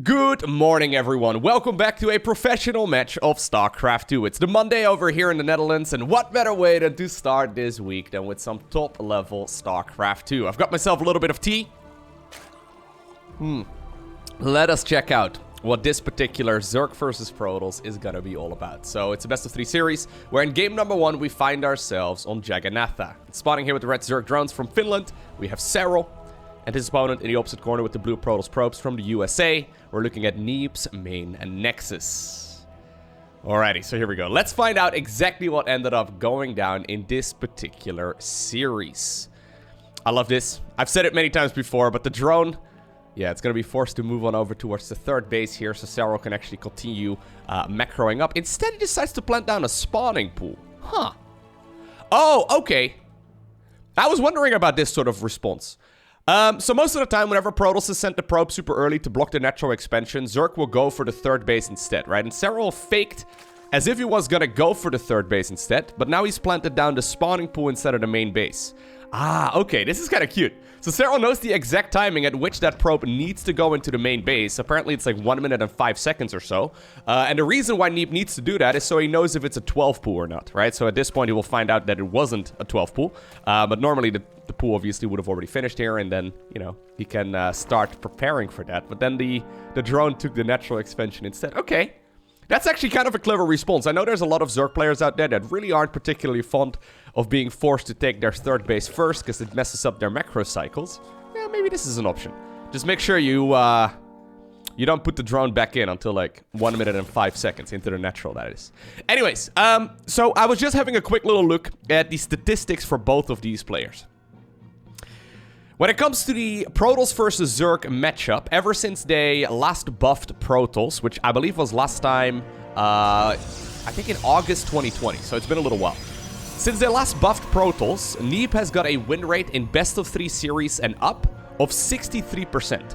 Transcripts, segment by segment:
Good morning, everyone. Welcome back to a professional match of StarCraft 2. It's the Monday over here in the Netherlands, and what better way than to start this week than with some top-level StarCraft 2. I've got myself a little bit of tea. Let us check out what this particular Zerg versus Protoss is gonna be all about. So it's a best-of-3 series, where in game number 1 we find ourselves on Jagannatha. Spawning here with the red Zerg drones from Finland, we have Serral, and his opponent in the opposite corner with the blue Protoss probes from the USA. We're looking at Neeb's main nexus. Alrighty, so here we go. Let's find out exactly what ended up going down in this particular series. I love this. I've said it many times before, but the drone, yeah, it's going to be forced to move on over towards the third base here, so Serral can actually continue macroing up. Instead, he decides to plant down a spawning pool. Huh. Oh, okay. I was wondering about this sort of response. So most of the time, whenever Protoss has sent the probe super early to block the natural expansion, Zerg will go for the third base instead, right? And Serral faked as if he was gonna go for the third base instead, but now he's planted down the spawning pool instead of the main base. Ah, okay, this is kind of cute. So Serral knows the exact timing at which that probe needs to go into the main base. Apparently it's like 1 minute and 5 seconds or so. And the reason why Neeb needs to do that is so he knows if it's a 12 pool or not, right? So at this point he will find out that it wasn't a 12 pool. But normally the pool obviously would have already finished here, and then, you know, he can start preparing for that. But then the drone took the natural expansion instead. Okay. That's actually kind of a clever response. I know there's a lot of Zerg players out there that really aren't particularly fond of being forced to take their third base first because it messes up their macro cycles. Yeah, maybe this is an option. Just make sure you don't put the drone back in until like 1 minute and 5 seconds into the natural, that is. Anyways, so I was just having a quick little look at the statistics for both of these players. When it comes to the Protoss versus Zerg matchup, ever since they last buffed Protoss, which I believe was last time, I think in August 2020, so it's been a little while. Since they last buffed Protoss, Neeb has got a win rate in best-of-3 series and up of 63%.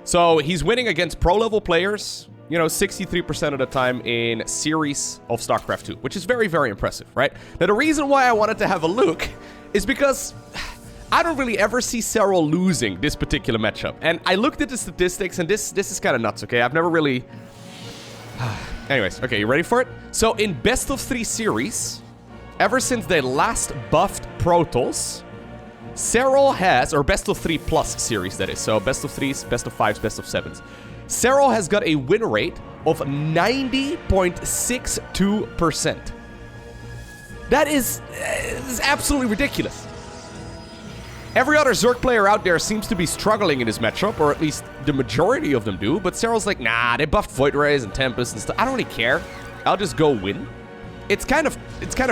So he's winning against pro-level players, you know, 63% of the time in series of StarCraft 2, which is very, very impressive, right? Now, the reason why I wanted to have a look is because I don't really ever see Serral losing this particular matchup. And I looked at the statistics, and this is kind of nuts, okay? I've never really... Anyways, okay, you ready for it? So in best-of-3 series, ever since they last buffed Protoss, Serral has... Or best-of-3 plus series, that is. So best-of-3s, best-of-5s, best-of-7s. Serral has got a win rate of 90.62%. That is absolutely ridiculous. Every other Zerg player out there seems to be struggling in this matchup, or at least the majority of them do, but Serral's like, nah, they buffed Void Rays and Tempest and stuff. I don't really care. I'll just go win. It's kind of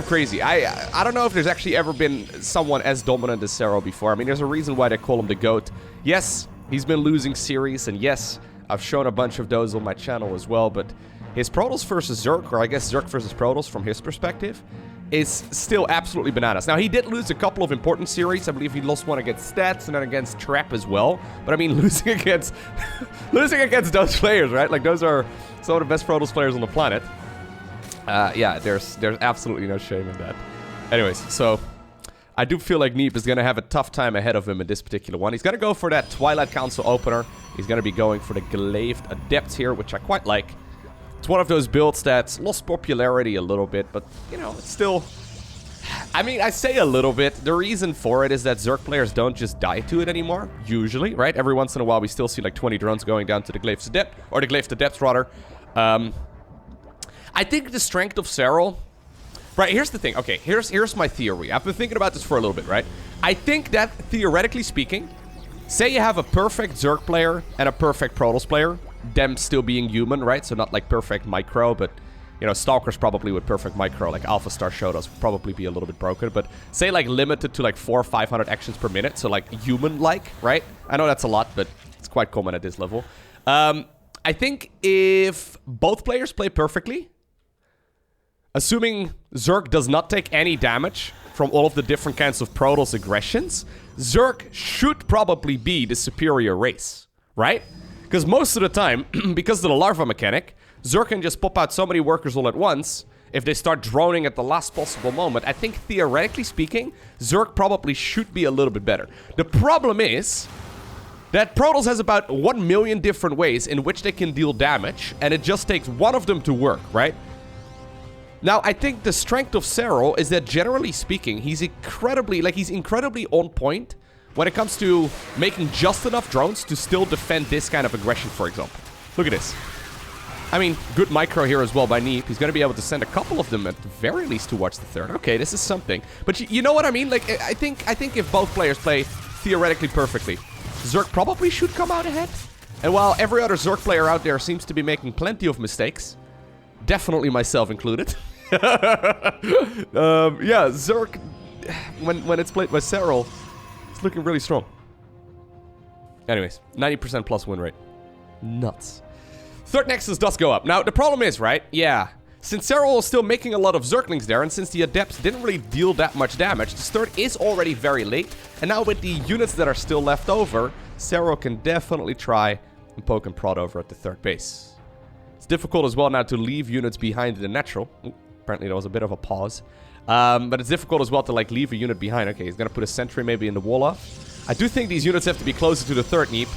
crazy. I don't know if there's actually ever been someone as dominant as Serral before. I mean, there's a reason why they call him the GOAT. Yes, he's been losing series, and yes, I've shown a bunch of those on my channel as well, but his Protoss versus Zerg, or I guess Zerg versus Protoss from his perspective, is still absolutely bananas. Now, he did lose a couple of important series. I believe he lost one against Stats and then against Trap as well. But I mean, losing against those players, right? Like, those are some of the best Protoss players on the planet. Yeah, there's absolutely no shame in that. Anyways, so I do feel like Neeb is going to have a tough time ahead of him in this particular one. He's going to go for that Twilight Council opener. He's going to be going for the Glaive Adept here, which I quite like. It's one of those builds that's lost popularity a little bit, but, you know, it's still... I mean, I say a little bit. The reason for it is that Zerg players don't just die to it anymore, usually, right? Every once in a while, we still see, like, 20 drones going down to the Glaive Adept, or the Glaive Adept, rather. I think the strength of Serral... Right, here's the thing. Okay, here's my theory. I've been thinking about this for a little bit, right? I think that, theoretically speaking, say you have a perfect Zerg player and a perfect Protoss player, them still being human, right? So not like perfect micro, but, you know, Stalkers probably with perfect micro, like Alpha Star showed us, would probably be a little bit broken. But say like limited to like 400 or 500 actions per minute, so like human-like, right? I know that's a lot, but it's quite common at this level. I think if both players play perfectly, assuming Zerg does not take any damage from all of the different kinds of Protoss aggressions, Zerg should probably be the superior race, right? Because most of the time, because of the larva mechanic, Zerg can just pop out so many workers all at once. If they start droning at the last possible moment, I think theoretically speaking, Zerg probably should be a little bit better. The problem is, that Protoss has about 1 million different ways in which they can deal damage, and it just takes one of them to work, right? Now, I think the strength of Serral is that, generally speaking, he's incredibly on point when it comes to making just enough drones to still defend this kind of aggression, for example. Look at this. I mean, good micro here as well by Neeb. He's going to be able to send a couple of them at the very least towards the third. Okay, this is something. But you know what I mean? Like, I think if both players play theoretically perfectly, Zerg probably should come out ahead. And while every other Zerg player out there seems to be making plenty of mistakes, definitely myself included. Yeah, Zerg, when it's played by Serral, it's looking really strong. Anyways, 90% plus win rate. Nuts. Third Nexus does go up. Now, the problem is, right? Yeah. Since Serral is still making a lot of Zerglings there, and since the Adepts didn't really deal that much damage, the start is already very late. And now with the units that are still left over, Serral can definitely try and poke and prod over at the third base. It's difficult as well now to leave units behind in the natural. Ooh, apparently there was a bit of a pause. But it's difficult as well to, like, leave a unit behind. Okay, he's going to put a sentry maybe in the wall off. I do think these units have to be closer to the third Neeb.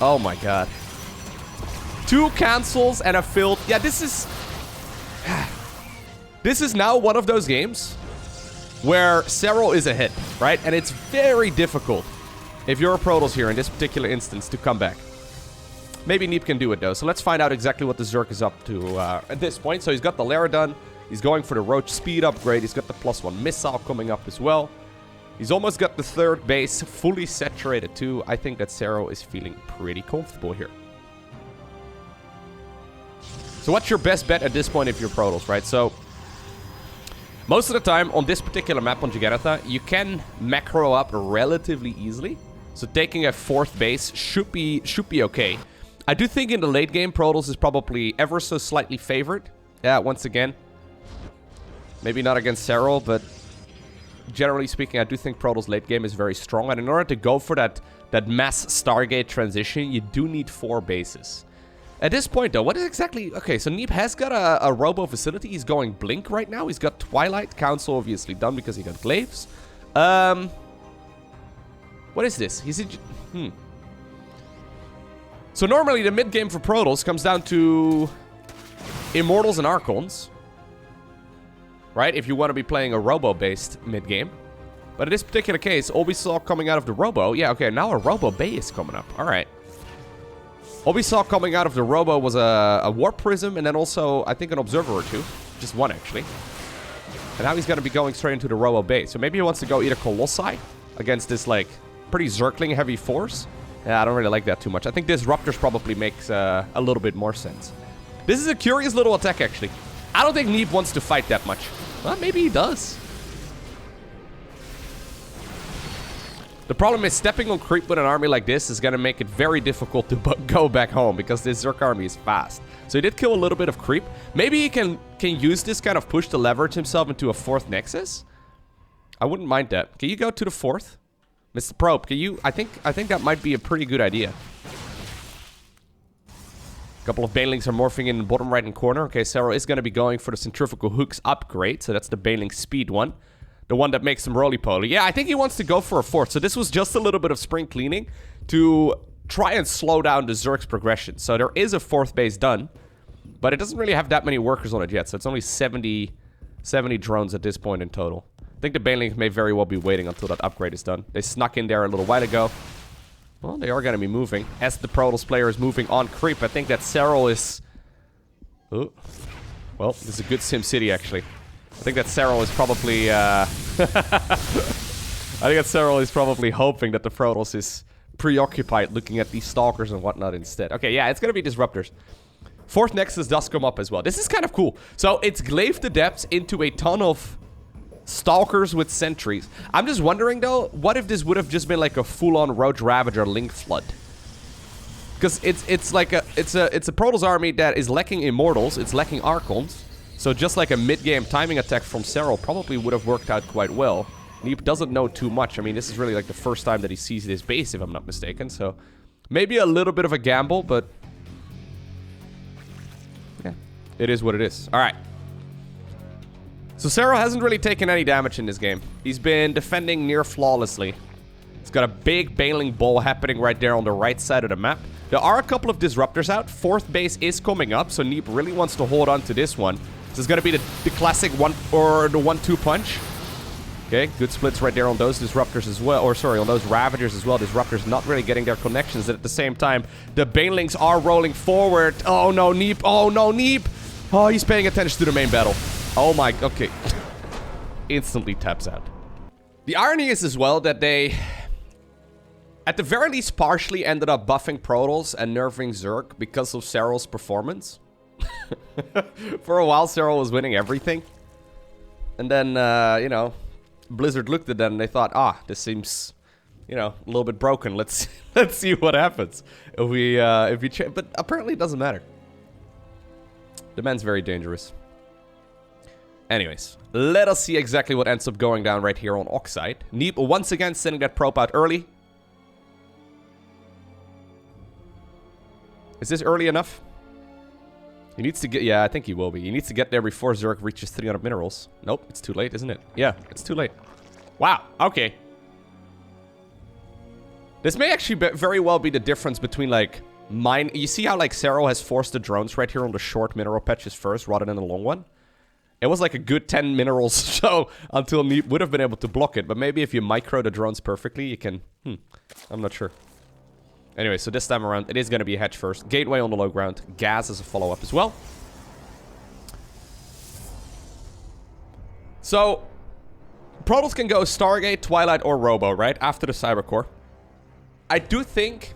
Oh my god. 2 cancels and a filled... Yeah, this is... This is now one of those games where Serral is ahead, right? And it's very difficult, if you're a Protoss here in this particular instance, to come back. Maybe Neeb can do it, though. So let's find out exactly what the Zerg is up to at this point. So he's got the Lara done. He's going for the Roach speed upgrade. He's got the +1 missile coming up as well. He's almost got the third base fully saturated, too. I think that Serral is feeling pretty comfortable here. So what's your best bet at this point if you're Protoss, right? So most of the time on this particular map on Jagannatha, you can macro up relatively easily. So taking a 4th base should be okay. I do think in the late game, Protoss is probably ever so slightly favored. Yeah, once again. Maybe not against Serral, but generally speaking, I do think Protoss late game is very strong. And in order to go for that mass Stargate transition, you do need 4 bases. At this point, though, what is exactly... Okay, so Neeb has got a robo facility. He's going Blink right now. He's got Twilight Council obviously done because he got Glaives. What is this? He's in... So normally the mid-game for Protoss comes down to Immortals and Archons. Right? If you want to be playing a robo-based mid-game. But in this particular case, all we saw coming out of the robo... Yeah, okay, now a robo bay is coming up. Alright. All we saw coming out of the robo was a warp prism and then also, I think, an observer or 2. Just 1, actually. And now he's going to be going straight into the robo base. So maybe he wants to go either Colossi against this, like, pretty Zergling heavy force. Yeah, I don't really like that too much. I think Disruptors probably makes a little bit more sense. This is a curious little attack, actually. I don't think Neeb wants to fight that much. Well, maybe he does. The problem is stepping on creep with an army like this is going to make it very difficult to go back home because this Zerg army is fast. So he did kill a little bit of creep. Maybe he can use this kind of push to leverage himself into a 4th Nexus. I wouldn't mind that. Can you go to the 4th? Mr. Probe, can you... I think that might be a pretty good idea. A couple of Banelings are morphing in the bottom right-hand corner. Okay, Serral is going to be going for the Centrifugal Hooks upgrade. So that's the Baneling speed one. The one that makes him roly-poly. Yeah, I think he wants to go for a 4th. So this was just a little bit of spring cleaning to try and slow down the Zerg's progression. So there is a 4th base done. But it doesn't really have that many workers on it yet. So it's only 70 drones at this point in total. I think the Banelings may very well be waiting until that upgrade is done. They snuck in there a little while ago. Well, they are going to be moving. As the Protoss player is moving on creep, I think that Serral is... Oh. Well, this is a good SimCity, actually. I think that Serral is probably... I think that Serral is probably hoping that the Protoss is preoccupied looking at these Stalkers and whatnot instead. Okay, yeah, it's going to be Disruptors. 4th Nexus does come up as well. This is kind of cool. So it's Glaive the Depths into a ton of Stalkers with sentries. I'm just wondering, though, what if this would have just been like a full-on Roach Ravager Link Flood? Because it's like a Protoss army that is lacking Immortals. It's lacking Archons. So just like a mid-game timing attack from Serral probably would have worked out quite well. Neeb doesn't know too much. I mean, this is really like the first time that he sees this base, if I'm not mistaken. So maybe a little bit of a gamble, but yeah, it is what it is. All right. So Serral hasn't really taken any damage in this game. He's been defending near flawlessly. It's got a big Baneling Ball happening right there on the right side of the map. There are a couple of disruptors out. 4th base is coming up, so Neeb really wants to hold on to this one. This is going to be the classic the 1-2 punch. Okay, good splits right there on those disruptors as well. Or sorry, on those Ravagers as well. Disruptors not really getting their connections. And at the same time, the Banelings are rolling forward. Oh no, Neeb. Oh no, Neeb. Oh, he's paying attention to the main battle. Oh my, okay. Instantly taps out. The irony is as well that they, at the very least, partially ended up buffing Protoss and nerfing Zerg because of Serral's performance. For a while, Serral was winning everything. And then, you know, Blizzard looked at them and they thought, ah, this seems, you know, a little bit broken. Let's see what happens if we change. But apparently it doesn't matter. The man's very dangerous. Anyways, let us see exactly what ends up going down right here on Oxide. Neeb once again sending that probe out early. Is this early enough? He needs to get... Yeah, I think he will be. He needs to get there before Zerg reaches 300 minerals. Nope, it's too late, isn't it? Yeah, it's too late. Wow, okay. This may actually very well be the difference between, like, mine... You see how, like, Serral has forced the drones right here on the short mineral patches first rather than the long one? It was like a good 10 minerals so until Neeb would have been able to block it. But maybe if you micro the drones perfectly, you can... I'm not sure. Anyway, so this time around, it is going to be a hedge first. Gateway on the low ground. Gas as a follow-up as well. So, Protoss can go Stargate, Twilight, or Robo, right? After the Cybercore. I do think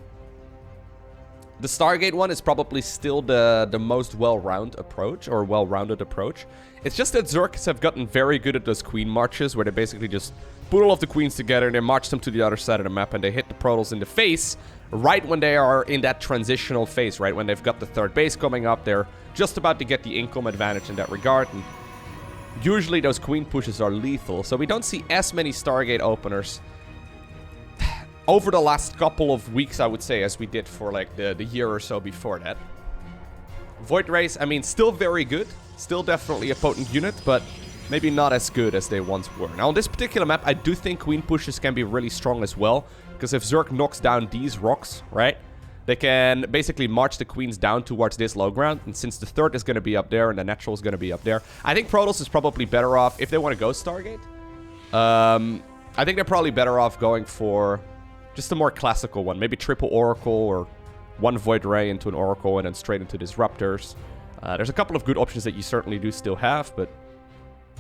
the Stargate one is probably still the most well-rounded approach, or well-rounded approach. It's just that Zergs have gotten very good at those queen marches, where they basically just put all of the queens together, and they march them to the other side of the map, and they hit the Protoss in the face right when they are in that transitional phase, right? When they've got the 3rd base coming up, they're just about to get the income advantage in that regard, and usually those queen pushes are lethal, so we don't see as many Stargate openers over the last couple of weeks, I would say, as we did for like the year or so before that. Void Rays, I mean, still very good. Still definitely a potent unit, but maybe not as good as they once were. Now, on this particular map, I do think queen pushes can be really strong as well, because if Zerg knocks down these rocks, right, they can basically march the queens down towards this low ground, and since the 3rd is going to be up there and the natural is going to be up there, I think Protoss is probably better off, if they want to go Stargate, I think they're probably better off going for just a more classical one, maybe triple Oracle or one Void Ray into an Oracle and then straight into Disruptors. There's a couple of good options that you certainly do still have, but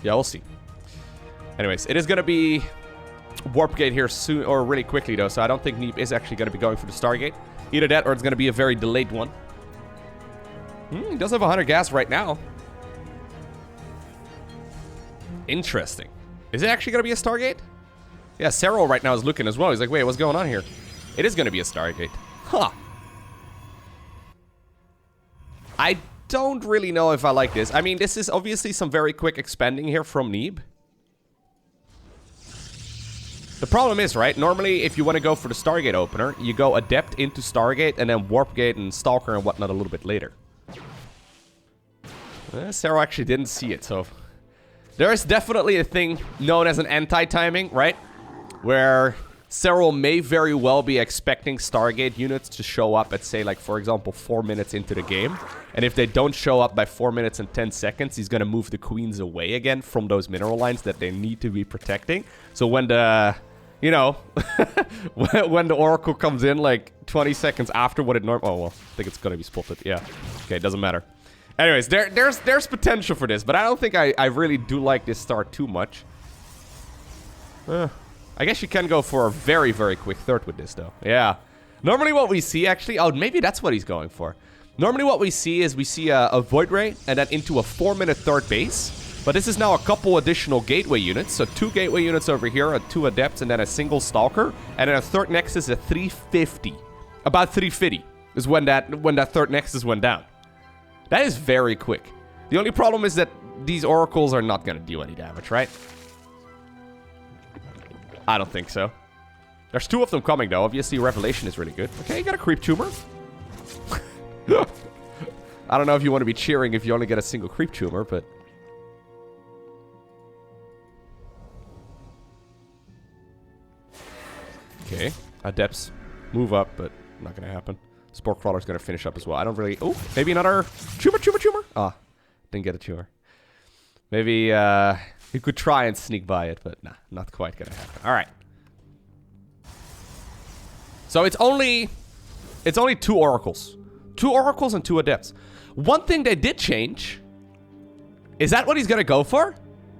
yeah, we'll see. Anyways, it is going to be Warp Gate here soon, or really quickly though, so I don't think Neeb is actually going to be going for the Stargate. Either that or it's going to be a very delayed one. He does have 100 gas right now. Interesting. Is it actually going to be a Stargate? Yeah, Serral right now is looking as well. He's like, wait, what's going on here? It is going to be a Stargate. Huh. I don't really know if I like this. I mean, this is obviously some very quick expanding here from Neeb. The problem is, right, normally if you want to go for the Stargate opener, you go Adept into Stargate and then Warp Gate and Stalker and whatnot a little bit later. Serral actually didn't see it, so... There is definitely a thing known as an anti-timing, right? Where Serral may very well be expecting Stargate units to show up at, say, like, for example, 4 minutes into the game. And if they don't show up by 4 minutes and 10 seconds, he's going to move the queens away again from those mineral lines that they need to be protecting. So when the, you know, when the Oracle comes in, like, 20 seconds after what it normally... Oh, well, I think it's going to be spotted. Yeah. Okay, it doesn't matter. Anyways, there's potential for this, but I don't think I really do like this start too much. I guess you can go for a very, very quick 3rd with this, though. Yeah. Normally what we see, actually... Oh, maybe that's what he's going for. Normally what we see is we see a Void Ray and then into a 4-minute 3rd base. But this is now a couple additional Gateway units. So 2 Gateway units over here, 2 Adepts, and then a single Stalker. And then a 3rd Nexus at 350. About 350 is when that 3rd Nexus went down. That is very quick. The only problem is that these Oracles are not going to do any damage, right? I don't think so. There's 2 of them coming, though. Obviously, Revelation is really good. Okay, you got a Creep Tumor. I don't know if you want to be cheering if you only get a single Creep Tumor, but... Okay. Adepts move up, but not gonna happen. Spore Crawler's gonna finish up as well. I don't really... Oh, maybe another tumor. Ah, didn't get a tumor. Maybe you could try and sneak by it, but nah, not quite gonna happen. All right. So it's only 2 oracles. 2 oracles and 2 adepts. One thing they did change. Is that what he's gonna go for?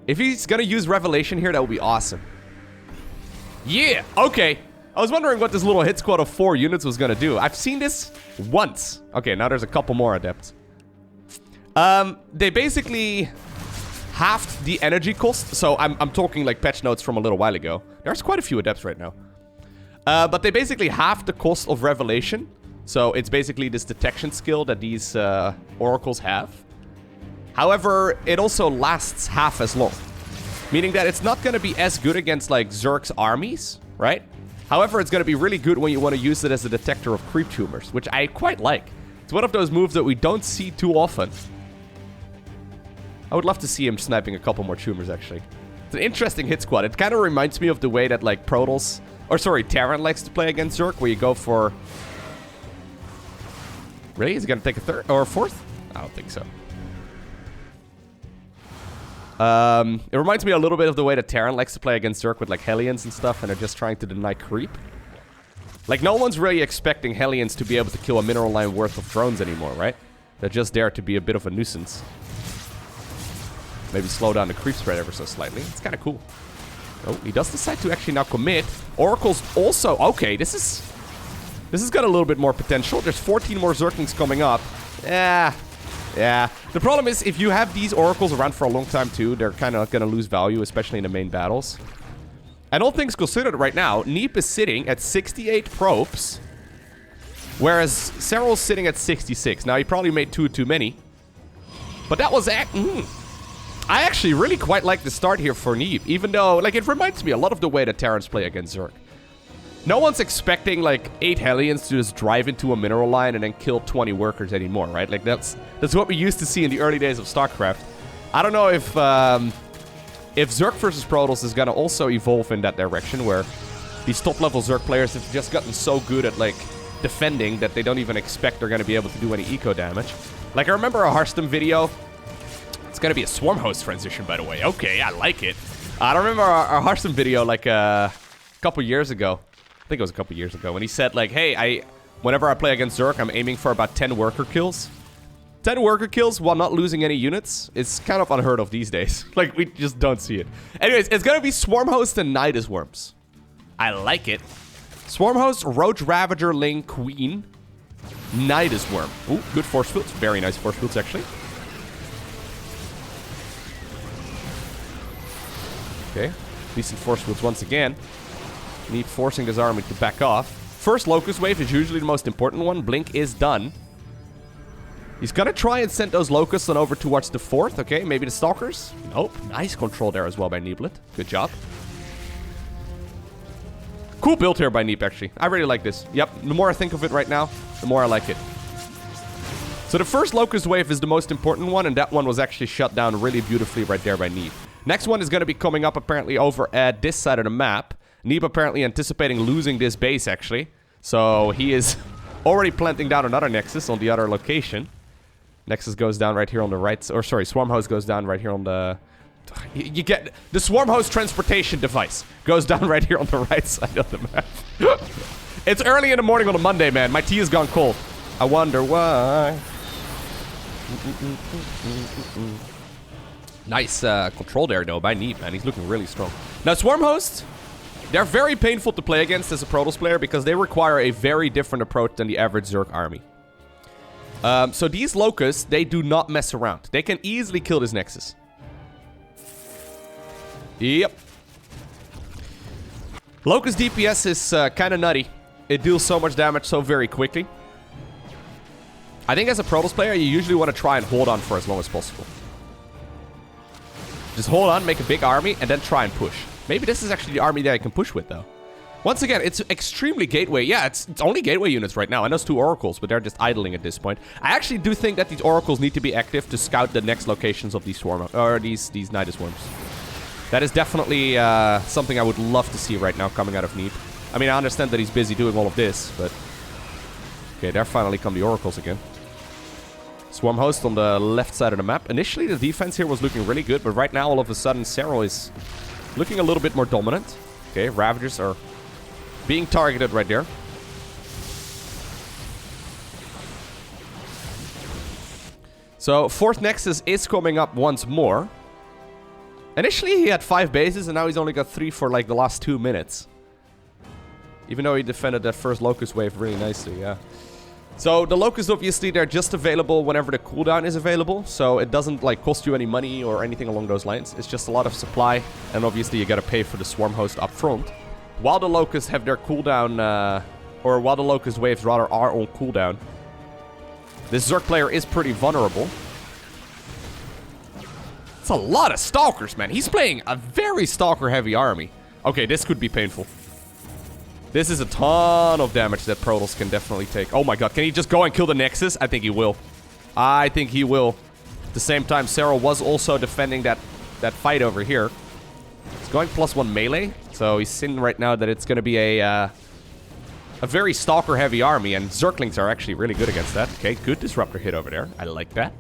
If he's gonna use Revelation here, that would be awesome. Yeah, okay. I was wondering what this little hit squad of 4 units was gonna do. I've seen this once. Okay, now there's a couple more adepts. They basically halved the energy cost. So I'm talking like patch notes from a little while ago. There's quite a few adepts right now. But they basically halved the cost of Revelation. So it's basically this detection skill that these oracles have. However, it also lasts half as long. Meaning that it's not going to be as good against like Zerg's armies, right? However, it's going to be really good when you want to use it as a detector of creep tumors, which I quite like. It's one of those moves that we don't see too often. I would love to see him sniping a couple more tumors, actually. It's an interesting hit squad. It kind of reminds me of the way that like Protoss, or sorry, Terran likes to play against Zerg, where you go for... Really? Is he going to take a 3rd or a 4th? I don't think so. It reminds me a little bit of the way that Terran likes to play against Zerg with like Hellions and stuff, and they're just trying to deny creep. Like, no one's really expecting Hellions to be able to kill a mineral line worth of drones anymore, right? They're just there to be a bit of a nuisance. Maybe slow down the creep spread ever so slightly. It's kind of cool. Oh, he does decide to actually now commit. Oracles also... Okay, this has got a little bit more potential. There's 14 more Zerglings coming up. Yeah. The problem is, if you have these oracles around for a long time too, they're kind of going to lose value, especially in the main battles. And all things considered right now, Neeb is sitting at 68 probes, whereas Serral's sitting at 66. Now, he probably made 2 too many. But that was... I actually really quite like the start here for Neeb, even though, like, it reminds me a lot of the way that Terrans play against Zerg. No one's expecting, like, 8 Hellions to just drive into a mineral line and then kill 20 workers anymore, right? Like, that's what we used to see in the early days of StarCraft. I don't know if Zerg versus Protoss is gonna also evolve in that direction, where these top-level Zerg players have just gotten so good at, like, defending that they don't even expect they're gonna be able to do any eco damage. Like, I remember a Hearthstone video. It's gonna be a Swarm Host transition, by the way. Okay, I like it. I remember our Hearthstone video, like, a couple years ago. I think it was a couple years ago, when he said, like, hey, whenever I play against Zerg, I'm aiming for about 10 worker kills. 10 worker kills while not losing any units is kind of unheard of these days. Like, we just don't see it. Anyways, it's gonna be Swarm Host and Nidus Worms. I like it. Swarm Host, Roach Ravager, Ling, Queen, Nidus Worm. Ooh, good force fields. Very nice force fields, actually. Okay, decent force fields once again. Neeb forcing his army to back off. First Locust Wave is usually the most important one. Blink is done. He's gonna try and send those Locusts on over towards the 4th. Okay, maybe the Stalkers? Nope. Nice control there as well by Neeblet. Good job. Cool build here by Neeb, actually. I really like this. Yep, the more I think of it right now, the more I like it. So the first Locust Wave is the most important one, and that one was actually shut down really beautifully right there by Neeb. Next one is gonna be coming up apparently over at this side of the map. Neeb apparently anticipating losing this base, actually. So he is already planting down another Nexus on the other location. Nexus goes down right here on the right... Or, sorry, Swarm Host goes down right here on the... You get... The Swarm Host transportation device goes down right here on the right side of the map. It's early in the morning on a Monday, man. My tea has gone cold. I wonder why. Nice control there, though, by Neeb, man. He's looking really strong. Now, Swarm Host... They're very painful to play against as a Protoss player because they require a very different approach than the average Zerg army. So these Locusts, they do not mess around. They can easily kill this Nexus. Yep. Locust DPS is kind of nutty. It deals so much damage so very quickly. I think as a Protoss player, you usually want to try and hold on for as long as possible. Just hold on, make a big army, and then try and push. Maybe this is actually the army that I can push with, though. Once again, it's extremely gateway. Yeah, it's only gateway units right now. I know it's 2 oracles, but they're just idling at this point. I actually do think that these oracles need to be active to scout the next locations of these swarm or these Nidus Worms. That is definitely something I would love to see right now coming out of Neeb. I mean, I understand that he's busy doing all of this, but... Okay, there finally come the oracles again. Swarm host on the left side of the map. Initially, the defense here was looking really good, but right now, all of a sudden, Serral is looking a little bit more dominant. Okay, Ravagers are being targeted right there. So, fourth Nexus is coming up once more. Initially, he had 5 bases, and now he's only got 3 for, like, the last 2 minutes. Even though he defended that first Locust wave really nicely, yeah. So, the Locusts, obviously, they're just available whenever the cooldown is available. So, it doesn't, like, cost you any money or anything along those lines. It's just a lot of supply. And, obviously, you gotta pay for the Swarm host up front. While the Locusts have their cooldown, or while the Locust waves, rather, are on cooldown. This Zerg player is pretty vulnerable. It's a lot of Stalkers, man. He's playing a very Stalker-heavy army. Okay, this could be painful. This is a ton of damage that Protoss can definitely take. Oh my god, can he just go and kill the Nexus? I think he will. I think he will. At the same time, Serral was also defending that fight over here. He's going +1 melee. So he's seeing right now that it's going to be a very Stalker-heavy army. And Zerglings are actually really good against that. Okay, good Disruptor hit over there. I like that.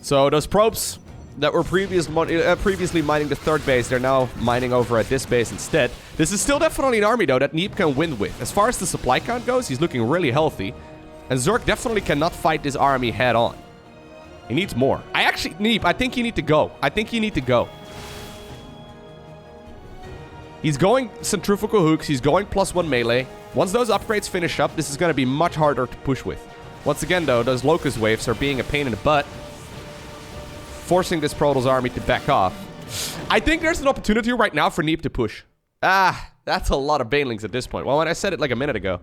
So those probes that were previously mining the third base, they're now mining over at this base instead. This is still definitely an army, though, that Neeb can win with. As far as the supply count goes, he's looking really healthy. And Zerg definitely cannot fight this army head on. He needs more. Neeb, I think you need to go. I think you need to go. He's going centrifugal hooks. He's going +1 melee. Once those upgrades finish up, this is going to be much harder to push with. Once again, though, those Locust waves are being a pain in the butt, forcing this Protoss army to back off. I think there's an opportunity right now for Neeb to push. That's a lot of Banelings at this point. Well, when I said it like a minute ago.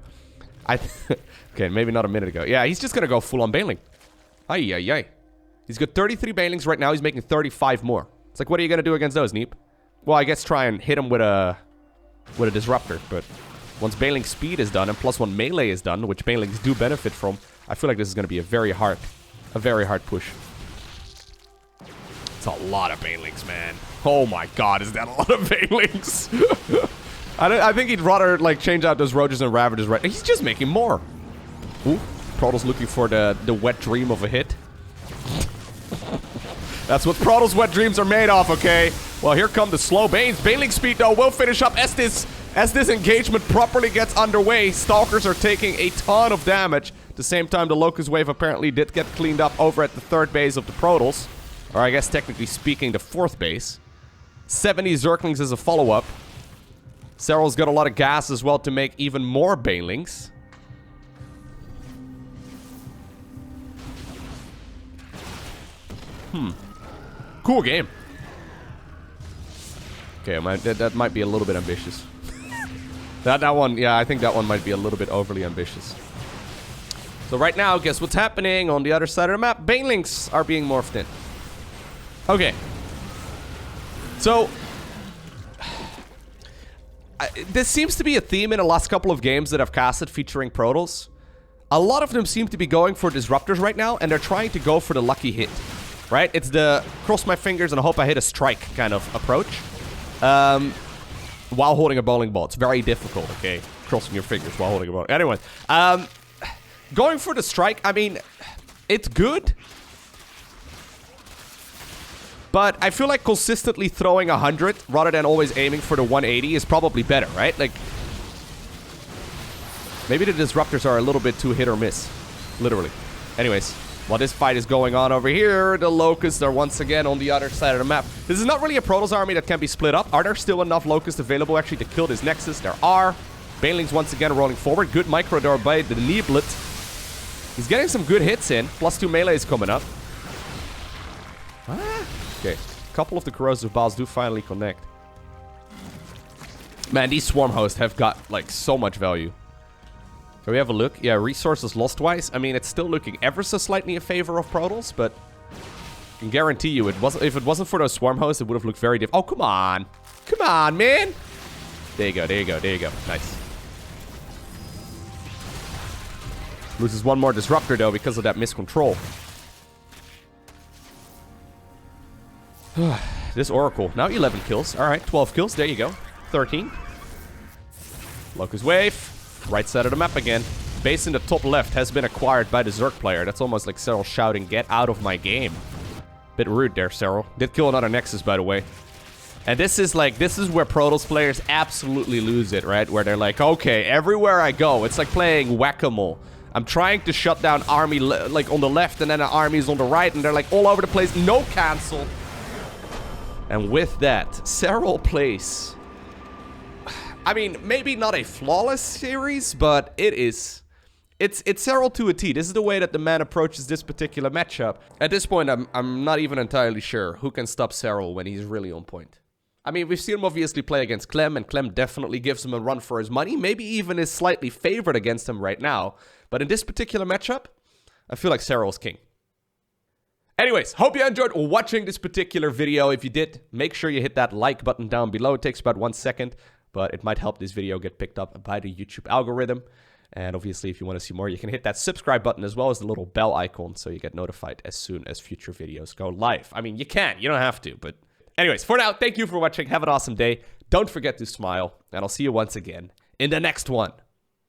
Okay, maybe not a minute ago. Yeah, he's just going to go full on Baneling. Ay. He's got 33 Banelings right now. He's making 35 more. It's like, what are you going to do against those, Neeb? Well, I guess try and hit him with a Disruptor. But once Baneling speed is done and +1 melee is done, which Banelings do benefit from, I feel like this is going to be a very hard push. It's a lot of Banelings, man. Oh my god, is that a lot of Banelings? I think he'd rather, like, change out those Roaches and Ravagers right. He's just making more. Ooh, Protoss looking for the wet dream of a hit. That's what Protoss wet dreams are made of, okay? Well, here come the slow Banes. Baneling speed, though, will finish up as this engagement properly gets underway. Stalkers are taking a ton of damage. At the same time, the Locust wave apparently did get cleaned up over at the third base of the Protoss. Or I guess, technically speaking, the fourth base. 70 Zerglings as a follow-up. Serral's got a lot of gas as well to make even more Banelings. Cool game. Okay, that might be a little bit ambitious. that one, yeah, I think that one might be a little bit overly ambitious. So right now, guess what's happening on the other side of the map? Banelings are being morphed in. Okay. So, this seems to be a theme in the last couple of games that I've casted featuring Protoss. A lot of them seem to be going for Disruptors right now, and they're trying to go for the lucky hit. Right? It's the cross my fingers and hope I hit a strike kind of approach. While holding a bowling ball. It's very difficult, okay? Crossing your fingers while holding a bowling. Anyway, going for the strike, I mean, it's good. But I feel like consistently throwing 100 rather than always aiming for the 180 is probably better, right? Like, maybe the Disruptors are a little bit too hit or miss. Literally. Anyways, while this fight is going on over here, the Locusts are once again on the other side of the map. This is not really a Protoss army that can be split up. Are there still enough Locusts available actually to kill this Nexus? There are. Banelings once again rolling forward. Good micro door by the Neeblet. He's getting some good hits in. +2 melee is coming up. Okay, a couple of the corrosive balls do finally connect. Man, these swarm hosts have got, like, so much value. Can we have a look? Yeah, resources lost-wise. I mean, it's still looking ever so slightly in favor of Protoss, but I can guarantee you, if it wasn't for those swarm hosts, it would have looked very different. Oh, come on. Come on, man. There you go, there you go, there you go. Nice. Loses one more Disruptor, though, because of that miscontrol. this Oracle. Now 11 kills. Alright, 12 kills. There you go. 13. Locust Wave. Right side of the map again. Base in the top left has been acquired by the Zerg player. That's almost like Serral shouting, "Get out of my game." Bit rude there, Serral. Did kill another Nexus, by the way. And this is where Protoss players absolutely lose it, right? Where they're like, okay, everywhere I go, it's like playing whack-a-mole. I'm trying to shut down army like on the left and then an army's on the right, and they're like all over the place. No cancel. And with that, Serral plays, I mean, maybe not a flawless series, but it's Serral to a T. This is the way that the man approaches this particular matchup. At this point, I'm not even entirely sure who can stop Serral when he's really on point. I mean, we've seen him obviously play against Clem, and Clem definitely gives him a run for his money. Maybe even is slightly favored against him right now. But in this particular matchup, I feel like Serral's king. Anyways, hope you enjoyed watching this particular video. If you did, make sure you hit that like button down below. It takes about 1 second, but it might help this video get picked up by the YouTube algorithm. And obviously, if you want to see more, you can hit that subscribe button as well as the little bell icon so you get notified as soon as future videos go live. I mean, you can. You don't have to, but anyways, for now, thank you for watching. Have an awesome day. Don't forget to smile, and I'll see you once again in the next one.